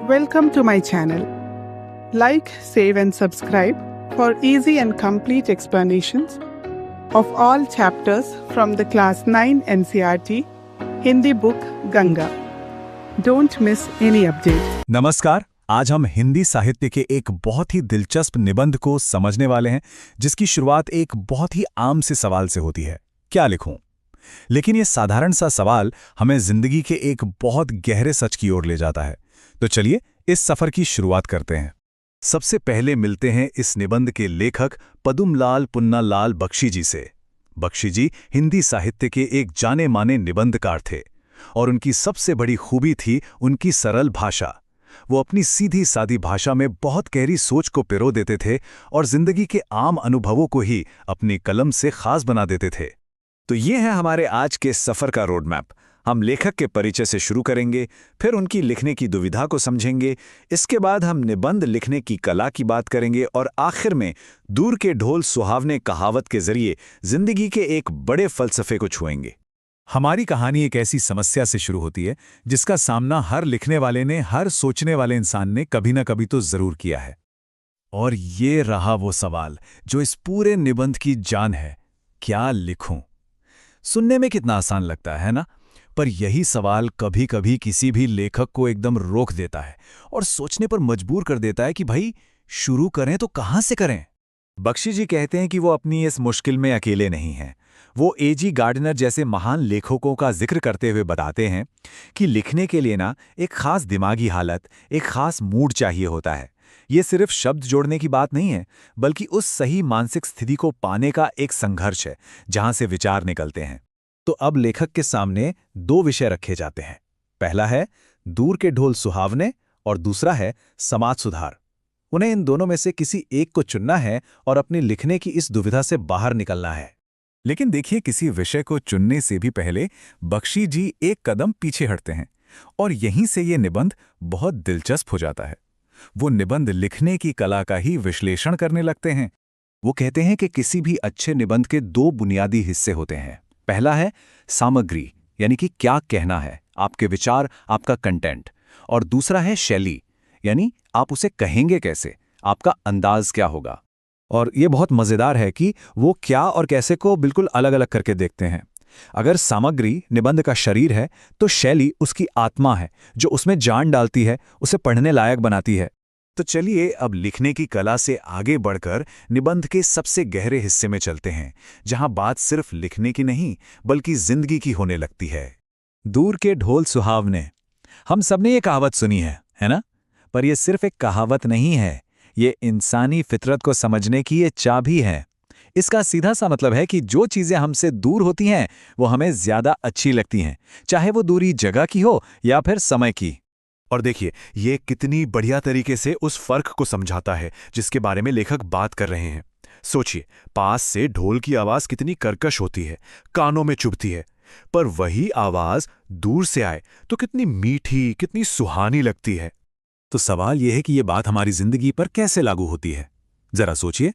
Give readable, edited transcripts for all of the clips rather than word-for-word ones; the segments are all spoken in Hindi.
Welcome to my channel. Like, save and subscribe for easy and complete explanations of all chapters from the Class 9 NCERT Hindi book Ganga. Don't miss any update. नमस्कार, आज हम हिंदी साहित्य के एक बहुत ही दिलचस्प निबंध को समझने वाले हैं जिसकी शुरुआत एक बहुत ही आम से सवाल से होती है, क्या लिखूं? लेकिन ये साधारण सा सवाल हमें जिंदगी के एक बहुत गहरे सच की ओर ले जाता है। तो चलिए इस सफर की शुरुआत करते हैं। सबसे पहले मिलते हैं इस निबंध के लेखक पदुमलाल पुन्नालाल बख्शी जी से। बख्शी जी हिंदी साहित्य के एक जाने माने निबंधकार थे और उनकी सबसे बड़ी खूबी थी उनकी सरल भाषा। वो अपनी सीधी सादी भाषा में बहुत गहरी सोच को पिरो देते थे और जिंदगी के आम अनुभवों को ही अपनी कलम से खास बना देते थे। तो ये है हमारे आज के सफर का रोड मैप। हम लेखक के परिचय से शुरू करेंगे, फिर उनकी लिखने की दुविधा को समझेंगे, इसके बाद हम निबंध लिखने की कला की बात करेंगे और आखिर में दूर के ढोल सुहावने कहावत के जरिए जिंदगी के एक बड़े फलसफे को छुएंगे। हमारी कहानी एक ऐसी समस्या से शुरू होती है जिसका सामना हर लिखने वाले ने, हर सोचने वाले इंसान ने कभी ना कभी तो जरूर किया है। और ये रहा वो सवाल जो इस पूरे निबंध की जान है, क्या लिखूं? सुनने में कितना आसान लगता है ना, पर यही सवाल कभी कभी किसी भी लेखक को एकदम रोक देता है और सोचने पर मजबूर कर देता है कि भाई शुरू करें तो कहां से करें। बख्शी जी कहते हैं कि वो अपनी इस मुश्किल में अकेले नहीं हैं। वो ए.जी. गार्डनर जैसे महान लेखकों का जिक्र करते हुए बताते हैं कि लिखने के लिए ना एक खास दिमागी हालत, एक खास मूड चाहिए होता है। ये सिर्फ शब्द जोड़ने की बात नहीं है, बल्कि उस सही मानसिक स्थिति को पाने का एक संघर्ष है जहां से विचार निकलते हैं। तो अब लेखक के सामने दो विषय रखे जाते हैं। पहला है दूर के ढोल सुहावने और दूसरा है समाज सुधार। उन्हें इन दोनों में से किसी एक को चुनना है और अपनी लिखने की इस दुविधा से बाहर निकलना है। लेकिन देखिए, किसी विषय को चुनने से भी पहले बख्शी जी एक कदम पीछे हटते हैं और यहीं से ये निबंध बहुत दिलचस्प हो जाता है। वो निबंध लिखने की कला का ही विश्लेषण करने लगते हैं। वो कहते हैं कि किसी भी अच्छे निबंध के दो बुनियादी हिस्से होते हैं। पहला है सामग्री, यानी कि क्या कहना है, आपके विचार, आपका कंटेंट। और दूसरा है शैली, यानी आप उसे कहेंगे कैसे, आपका अंदाज क्या होगा। और ये बहुत मज़ेदार है कि वो क्या और कैसे को बिल्कुल अलग अलग करके देखते हैं। अगर सामग्री निबंध का शरीर है तो शैली उसकी आत्मा है जो उसमें जान डालती है, उसे पढ़ने लायक बनाती है। तो चलिए अब लिखने की कला से आगे बढ़कर निबंध के सबसे गहरे हिस्से में चलते हैं, जहां बात सिर्फ लिखने की नहीं बल्कि जिंदगी की होने लगती है। दूर के ढोल सुहावने, हम सबने ये कहावत सुनी है ना? पर यह सिर्फ एक कहावत नहीं है, ये इंसानी फितरत को समझने की ये चाबी है। इसका सीधा सा मतलब है कि जो चीजें हमसे दूर होती हैं वो हमें ज्यादा अच्छी लगती हैं, चाहे वो दूरी जगह की हो या फिर समय की। और देखिए, ये कितनी बढ़िया तरीके से उस फर्क को समझाता है जिसके बारे में लेखक बात कर रहे हैं। सोचिए, पास से ढोल की आवाज कितनी कर्कश होती है, कानों में चुभती है, पर वही आवाज दूर से आए तो कितनी मीठी, कितनी सुहानी लगती है। तो सवाल यह है कि यह बात हमारी जिंदगी पर कैसे लागू होती है। जरा सोचिए,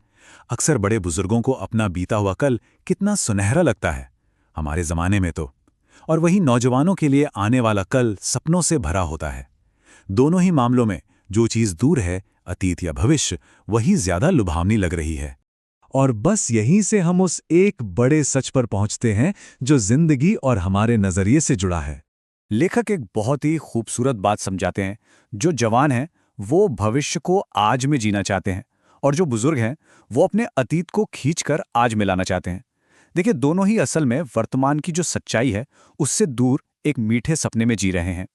अक्सर बड़े बुजुर्गों को अपना बीता हुआ कल कितना सुनहरा लगता है, हमारे जमाने में तो। और वही नौजवानों के लिए आने वाला कल सपनों से भरा होता है। दोनों ही मामलों में जो चीज दूर है, अतीत या भविष्य, वही ज्यादा लुभावनी लग रही है। और बस यहीं से हम उस एक बड़े सच पर पहुंचते हैं जो जिंदगी और हमारे नजरिए से जुड़ा है। लेखक एक बहुत ही खूबसूरत बात समझाते हैं। जो जवान हैं वो भविष्य को आज में जीना चाहते हैं और जो बुजुर्ग हैं वो अपने अतीत को खींचकर आज मिलाना चाहते हैं। देखिए, दोनों ही असल में वर्तमान की जो सच्चाई है उससे दूर एक मीठे सपने में जी रहे हैं।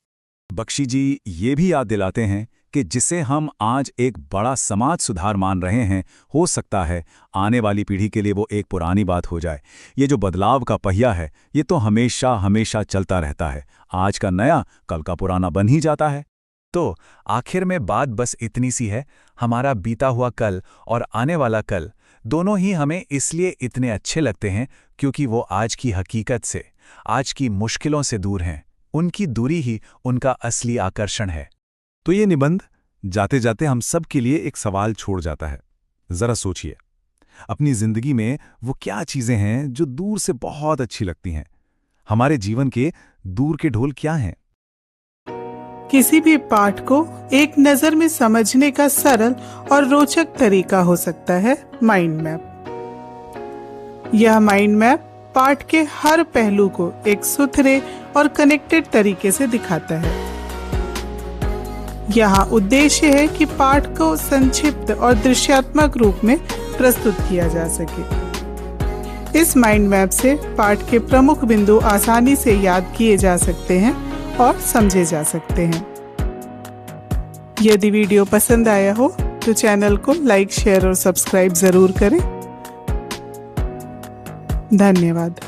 बख्शी जी ये भी याद दिलाते हैं कि जिसे हम आज एक बड़ा समाज सुधार मान रहे हैं, हो सकता है आने वाली पीढ़ी के लिए वो एक पुरानी बात हो जाए। ये जो बदलाव का पहिया है ये तो हमेशा हमेशा चलता रहता है। आज का नया कल का पुराना बन ही जाता है। तो आखिर में बात बस इतनी सी है, हमारा बीता हुआ कल और आने वाला कल दोनों ही हमें इसलिए इतने अच्छे लगते हैं क्योंकि वो आज की हकीकत से, आज की मुश्किलों से दूर हैं। उनकी दूरी ही उनका असली आकर्षण है। तो ये निबंध जाते जाते हम सब के लिए एक सवाल छोड़ जाता है। जरा सोचिए, अपनी जिंदगी में वो क्या चीजें हैं जो दूर से बहुत अच्छी लगती हैं? हमारे जीवन के दूर के ढोल क्या हैं? किसी भी पाठ को एक नज़र में समझने का सरल और रोचक तरीका हो सकता है माइंड मैप। यह माइंड मैप पाठ के हर पहलू को एक सुथरे और कनेक्टेड तरीके से दिखाता है। यहाँ उद्देश्य है कि पाठ को संक्षिप्त और दृश्यात्मक रूप में प्रस्तुत किया जा सके। इस माइंड मैप से पाठ के प्रमुख बिंदु आसानी से याद किए जा सकते हैं और समझे जा सकते हैं। यदि वीडियो पसंद आया हो तो चैनल को लाइक, शेयर और सब्सक्राइब जरूर करें। धन्यवाद।